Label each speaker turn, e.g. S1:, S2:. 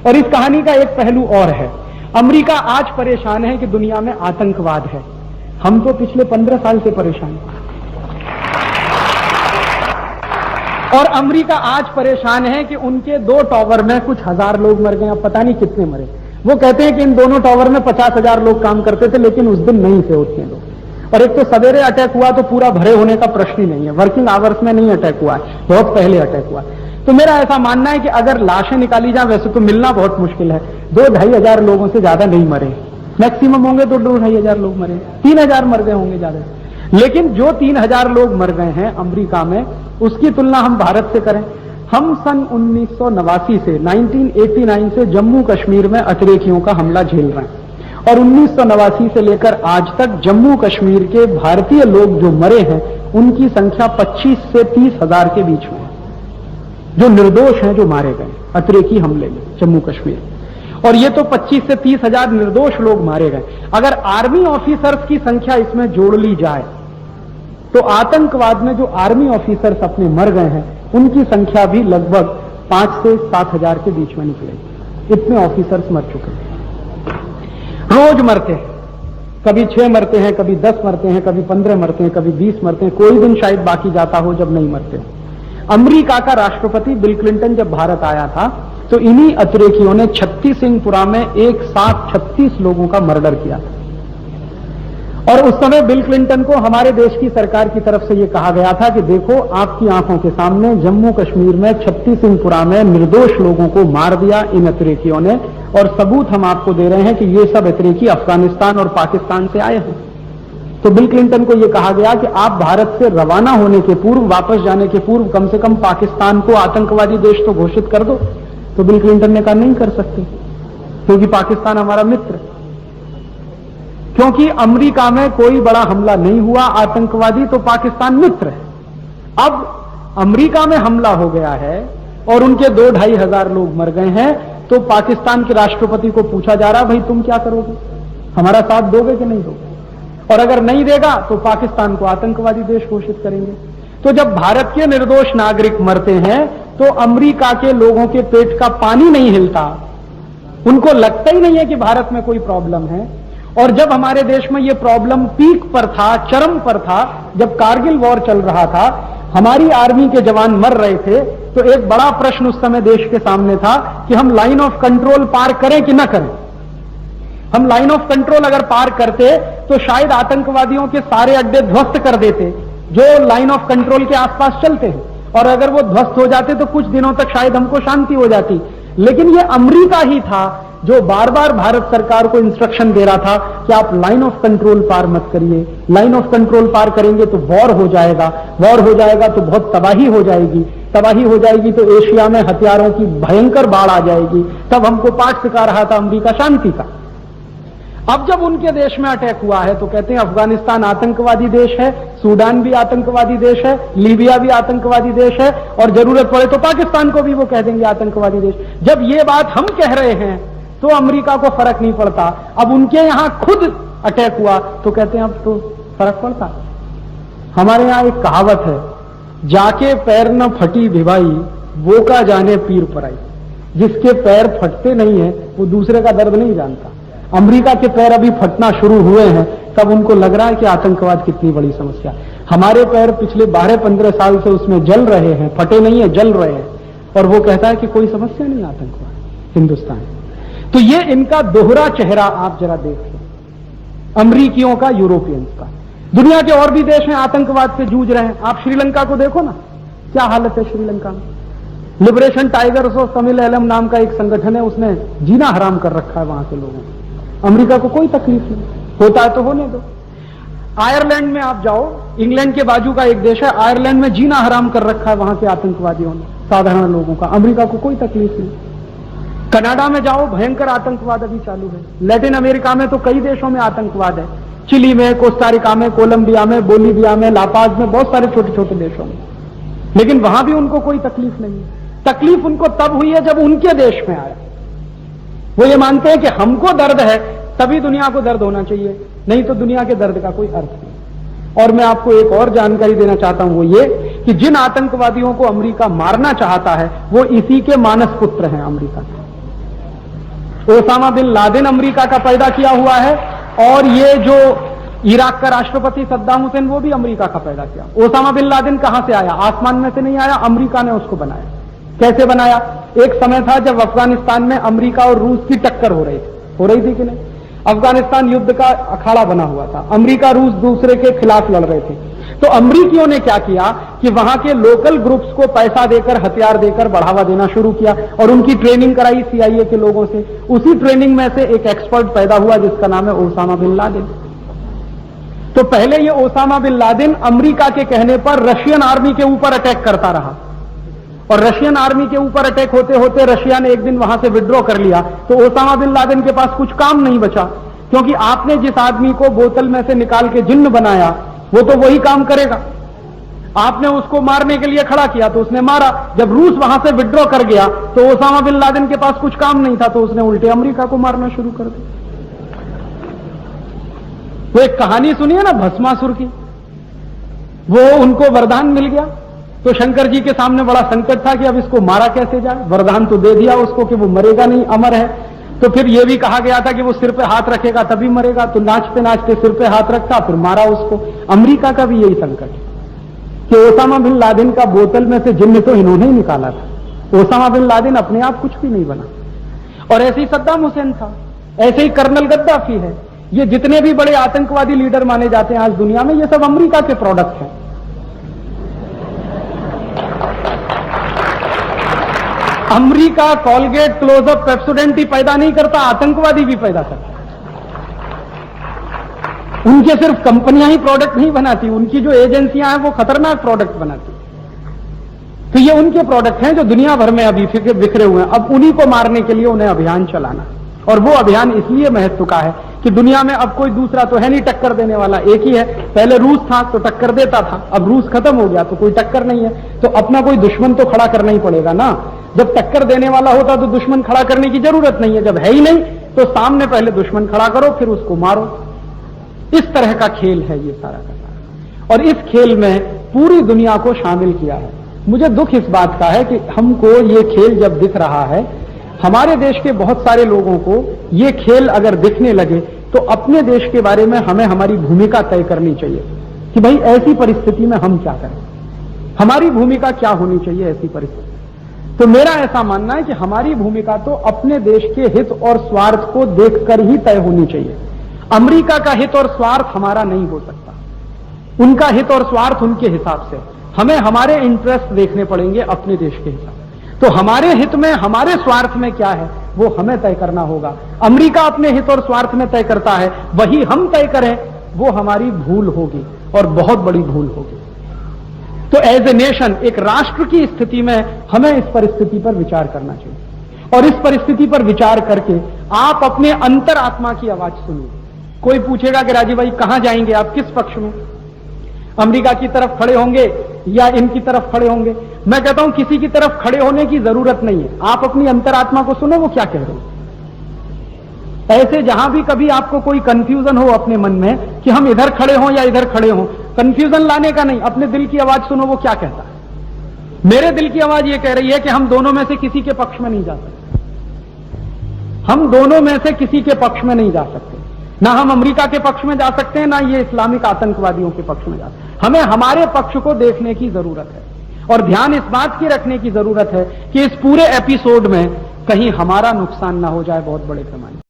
S1: और इस कहानी का एक पहलू और है। अमेरिका आज परेशान है कि दुनिया में आतंकवाद है। हम तो पिछले 15 साल से परेशान हैं। और अमेरिका आज परेशान है कि उनके 2 टावर में कुछ 1000 लोग मर गए, अब पता नहीं कितने मरे। वो कहते हैं कि इन दोनों टावर में 50,000 लोग काम करते थे, लेकिन उस दिन नहीं थे उतने लोग। और एक तो सवेरे अटैक हुआ तो पूरा भरे होने का प्रश्न ही नहीं है, वर्किंग आवर्स में नहीं अटैक हुआ है, बहुत पहले अटैक हुआ। तो मेरा ऐसा मानना है कि अगर लाशें निकाली जाए, वैसे तो मिलना बहुत मुश्किल है, 2-2.5 हजार लोगों से ज्यादा नहीं मरे, मैक्सिमम होंगे तो 2-2.5 हजार लोग मरे, 3,000 मर गए होंगे ज्यादा। लेकिन जो 3,000 लोग मर गए हैं अमेरिका में, उसकी तुलना हम भारत से करें। हम सन 1989 से 1989 से जम्मू कश्मीर में अतिरेकियों का हमला झेल रहे हैं, और 1989 से लेकर आज तक जम्मू कश्मीर के भारतीय लोग जो मरे हैं उनकी संख्या 25 से 30 हजार के बीच में है, जो निर्दोष हैं, जो मारे गए अतिरेकी हमले में जम्मू कश्मीर। और ये तो 25 से 30 हजार निर्दोष लोग मारे गए। अगर आर्मी ऑफिसर्स की संख्या इसमें जोड़ ली जाए तो आतंकवाद में जो आर्मी ऑफिसर्स अपने मर गए हैं उनकी संख्या भी लगभग 5 से 7 हजार के बीच में निकलेगी। इतने ऑफिसर्स मर चुके हैं, रोज मरते हैं। कभी 6 मरते हैं, कभी 10 मरते हैं, कभी 15 मरते हैं, कभी 20 मरते हैं। कोई दिन शायद बाकी जाता हो जब नहीं मरते। अमेरिका का राष्ट्रपति बिल क्लिंटन जब भारत आया था तो इन्हीं अतिरेकियों ने 36सिंहपुरा में एक साथ 36 लोगों का मर्डर किया था। और उस समय बिल क्लिंटन को हमारे देश की सरकार की तरफ से यह कहा गया था कि देखो, आपकी आंखों के सामने जम्मू कश्मीर में 36सिंहपुरा में निर्दोष लोगों को मार दिया इन अतिरेकियों ने, और सबूत हम आपको दे रहे हैं कि ये सब अतिरेकी अफगानिस्तान और पाकिस्तान से आए हैं। तो बिल क्लिंटन को यह कहा गया कि आप भारत से रवाना होने के पूर्व, वापस जाने के पूर्व कम से कम पाकिस्तान को आतंकवादी देश तो घोषित कर दो। तो बिल क्लिंटन ने कहा नहीं कर सकते, क्योंकि पाकिस्तान हमारा मित्र, क्योंकि अमेरिका में कोई बड़ा हमला नहीं हुआ आतंकवादी, तो पाकिस्तान मित्र है। अब अमेरिका में हमला हो गया है और उनके 2-2.5 हजार लोग मर गए हैं, तो पाकिस्तान के राष्ट्रपति को पूछा जा रहा, भाई तुम क्या करोगे, हमारा साथ दोगे कि नहीं दोगे? और अगर नहीं देगा तो पाकिस्तान को आतंकवादी देश घोषित करेंगे। तो जब भारत के निर्दोष नागरिक मरते हैं तो अमेरिका के लोगों के पेट का पानी नहीं हिलता, उनको लगता ही नहीं है कि भारत में कोई प्रॉब्लम है। और जब हमारे देश में यह प्रॉब्लम पीक पर था, चरम पर था, जब कारगिल वॉर चल रहा था, हमारी आर्मी के जवान मर रहे थे, तो एक बड़ा प्रश्न उस समय देश के सामने था कि हम लाइन ऑफ कंट्रोल पार करें कि ना करें। हम लाइन ऑफ कंट्रोल अगर पार करते तो शायद आतंकवादियों के सारे अड्डे ध्वस्त कर देते जो लाइन ऑफ कंट्रोल के आसपास चलते हैं, और अगर वो ध्वस्त हो जाते तो कुछ दिनों तक शायद हमको शांति हो जाती। लेकिन ये अमेरिका ही था जो बार बार भारत सरकार को इंस्ट्रक्शन दे रहा था कि आप लाइन ऑफ कंट्रोल पार मत करिए, लाइन ऑफ कंट्रोल पार करेंगे तो वॉर हो जाएगा, वॉर हो जाएगा तो बहुत तबाही हो जाएगी, तबाही हो जाएगी तो एशिया में हथियारों की भयंकर बाढ़ आ जाएगी। तब हमको पाठ सिखा रहा था अमेरिका शांति का। अब जब उनके देश में अटैक हुआ है तो कहते हैं अफगानिस्तान आतंकवादी देश है, सूडान भी आतंकवादी देश है, लीबिया भी आतंकवादी देश है, और जरूरत पड़े तो पाकिस्तान को भी वो कह देंगे आतंकवादी देश। जब ये बात हम कह रहे हैं तो अमेरिका को फर्क नहीं पड़ता। अब उनके यहां खुद अटैक हुआ तो कहते हैं अब तो फर्क पड़ता। हमारे यहां एक कहावत है, जाके पैर न फटी भिवाई वो का जाने पीर पराई। जिसके पैर फटते नहीं है वो दूसरे का दर्द नहीं जानता। अमेरिका के पैर अभी फटना शुरू हुए हैं तब उनको लग रहा है कि आतंकवाद कितनी बड़ी समस्या। हमारे पैर पिछले 12-15 साल से उसमें जल रहे हैं, फटे नहीं है, जल रहे हैं, और वो कहता है कि कोई समस्या नहीं आतंकवाद हिंदुस्तान। तो ये इनका दोहरा चेहरा आप जरा देख लो, अमरीकियों का, यूरोपियंस का। दुनिया के और भी देश हैं आतंकवाद से जूझ रहे हैं। आप श्रीलंका को देखो ना, क्या हालत है श्रीलंका में। Liberation Tigers of Tamil Eelam नाम का एक संगठन है, उसने जीना हराम कर रखा है वहां के लोगों को। अमेरिका को कोई तकलीफ नहीं, होता है तो होने दो। आयरलैंड में आप जाओ, इंग्लैंड के बाजू का एक देश है, आयरलैंड में जीना हराम कर रखा है वहां के आतंकवादियों ने साधारण लोगों का। अमेरिका को कोई तकलीफ नहीं। कनाडा में जाओ, भयंकर आतंकवाद अभी चालू है। लैटिन अमेरिका में तो कई देशों में आतंकवाद है, चिली में, कोस्टारिका में, कोलंबिया में, बोलीविया में, लापाज में, बहुत सारे छोटे छोटे देशों में। लेकिन वहां भी उनको कोई तकलीफ नहीं है। तकलीफ उनको तब हुई है जब उनके देश में आया। वो ये मानते हैं कि हमको दर्द है तभी दुनिया को दर्द होना चाहिए, नहीं तो दुनिया के दर्द का कोई अर्थ नहीं। और मैं आपको एक और जानकारी देना चाहता हूं, वो ये कि जिन आतंकवादियों को अमेरिका मारना चाहता है वो इसी के मानस पुत्र हैं अमेरिका के। ओसामा बिन लादेन अमेरिका का पैदा किया हुआ है, और ये जो इराक का राष्ट्रपति सद्दाम हुसैन वो भी अमेरिका का पैदा किया। ओसामा बिन लादेन कहां से आया? आसमान में से नहीं आया, अमेरिका ने उसको बनाया। कैसे बनाया? एक समय था जब अफगानिस्तान में अमेरिका और रूस की टक्कर हो रही थी कि नहीं? अफगानिस्तान युद्ध का अखाड़ा बना हुआ था, अमेरिका रूस दूसरे के खिलाफ लड़ रहे थे। तो अमेरिकियों ने क्या किया कि वहां के लोकल ग्रुप्स को पैसा देकर, हथियार देकर बढ़ावा देना शुरू किया और उनकी ट्रेनिंग कराई CIA के लोगों से। उसी ट्रेनिंग में से एक एक्सपर्ट पैदा हुआ जिसका नाम है ओसामा बिन लादेन। तो पहले ये ओसामा बिन लादेन अमेरिका के कहने पर रशियन आर्मी के ऊपर अटैक करता रहा, और रशियन आर्मी के ऊपर अटैक होते होते रशिया ने एक दिन वहां से विड्रॉ कर लिया। तो ओसामा बिन लादेन के पास कुछ काम नहीं बचा, क्योंकि आपने जिस आदमी को बोतल में से निकाल के जिन्न बनाया वो तो वही काम करेगा। आपने उसको मारने के लिए खड़ा किया तो उसने मारा। जब रूस वहां से विड्रॉ कर गया तो ओसामा बिन लादेन के पास कुछ काम नहीं था, तो उसने उल्टे अमेरिका को मारना शुरू कर दिया। वो एक कहानी सुनी है ना भस्मासुर की, वो उनको वरदान मिल गया तो शंकर जी के सामने बड़ा संकट था कि अब इसको मारा कैसे जाए। वरदान तो दे दिया उसको कि वो मरेगा नहीं, अमर है। तो फिर यह भी कहा गया था कि वो सिर पे हाथ रखेगा तभी मरेगा, तो नाचते नाचते सिर पे हाथ रखा, फिर मारा उसको। अमेरिका का भी यही संकट है कि ओसामा बिन लादेन का बोतल में से जिन्न तो इन्होंने ही निकाला था। ओसामा बिन लादेन अपने आप कुछ भी नहीं बना। और ऐसे ही सद्दाम हुसैन था, ऐसे ही कर्नल गद्दाफी है। ये जितने भी बड़े आतंकवादी लीडर माने जाते हैं आज दुनिया में, ये सब अमेरिका के प्रोडक्ट हैं। अमेरिका कॉलगेट, क्लोजअप, पेप्सोडेंट ही पैदा नहीं करता, आतंकवादी भी पैदा करता। उनके सिर्फ कंपनियां ही प्रोडक्ट नहीं बनाती, उनकी जो एजेंसियां हैं वो खतरनाक प्रोडक्ट बनाती। तो ये उनके प्रोडक्ट हैं जो दुनिया भर में अभी बिखरे हुए हैं। अब उन्हीं को मारने के लिए उन्हें अभियान चलाना, और वो अभियान इसलिए महत्व का है कि दुनिया में अब कोई दूसरा तो है नहीं टक्कर देने वाला, एक ही है। पहले रूस था तो टक्कर देता था, अब रूस खत्म हो गया तो कोई टक्कर नहीं है, तो अपना कोई दुश्मन तो खड़ा करना ही पड़ेगा ना। जब टक्कर देने वाला होता तो दुश्मन खड़ा करने की जरूरत नहीं है, जब है ही नहीं तो सामने पहले दुश्मन खड़ा करो फिर उसको मारो। इस तरह का खेल है ये सारा का सारा, और इस खेल में पूरी दुनिया को शामिल किया है। मुझे दुख इस बात का है कि हमको ये खेल जब दिख रहा है, हमारे देश के बहुत सारे लोगों को ये खेल अगर दिखने लगे तो अपने देश के बारे में हमें हमारी भूमिका तय करनी चाहिए कि भाई ऐसी परिस्थिति में हम क्या करें, हमारी भूमिका क्या होनी चाहिए ऐसी परिस्थिति। तो मेरा ऐसा मानना है कि हमारी भूमिका तो अपने देश के हित और स्वार्थ को देखकर ही तय होनी चाहिए। अमेरिका का हित और स्वार्थ हमारा नहीं हो सकता, उनका हित और स्वार्थ उनके हिसाब से, हमें हमारे इंटरेस्ट देखने पड़ेंगे अपने देश के हिसाब। तो हमारे हित में, हमारे स्वार्थ में क्या है वो हमें तय करना होगा। अमेरिका अपने हित और स्वार्थ में तय करता है, वही हम तय करें, वो हमारी भूल होगी और बहुत बड़ी भूल होगी। तो एज ए नेशन, एक राष्ट्र की स्थिति में हमें इस परिस्थिति पर विचार करना चाहिए, और इस परिस्थिति पर विचार करके आप अपने अंतरात्मा की आवाज सुनिए। कोई पूछेगा कि राजीव भाई कहां जाएंगे आप, किस पक्ष में, अमेरिका की तरफ खड़े होंगे या इनकी तरफ खड़े होंगे? मैं कहता हूं किसी की तरफ खड़े होने की जरूरत नहीं है, आप अपनी अंतरात्मा को सुनो वो क्या कह रहे हैं। ऐसे जहां भी कभी आपको कोई कंफ्यूजन हो अपने मन में कि हम इधर खड़े हों या इधर खड़े हों, कंफ्यूजन लाने का नहीं, अपने दिल की आवाज सुनो वो क्या कहता है। मेरे दिल की आवाज ये कह रही है कि हम दोनों में से किसी के पक्ष में नहीं जा सकते, हम दोनों में से किसी के पक्ष में नहीं जा सकते, ना हम अमेरिका के पक्ष में जा सकते हैं ना ये इस्लामिक आतंकवादियों के पक्ष में जा सकते हैं। हमें हमारे पक्ष को देखने की जरूरत है, और ध्यान इस बात की रखने की जरूरत है कि इस पूरे एपिसोड में कहीं हमारा नुकसान ना हो जाए बहुत बड़े पैमाने।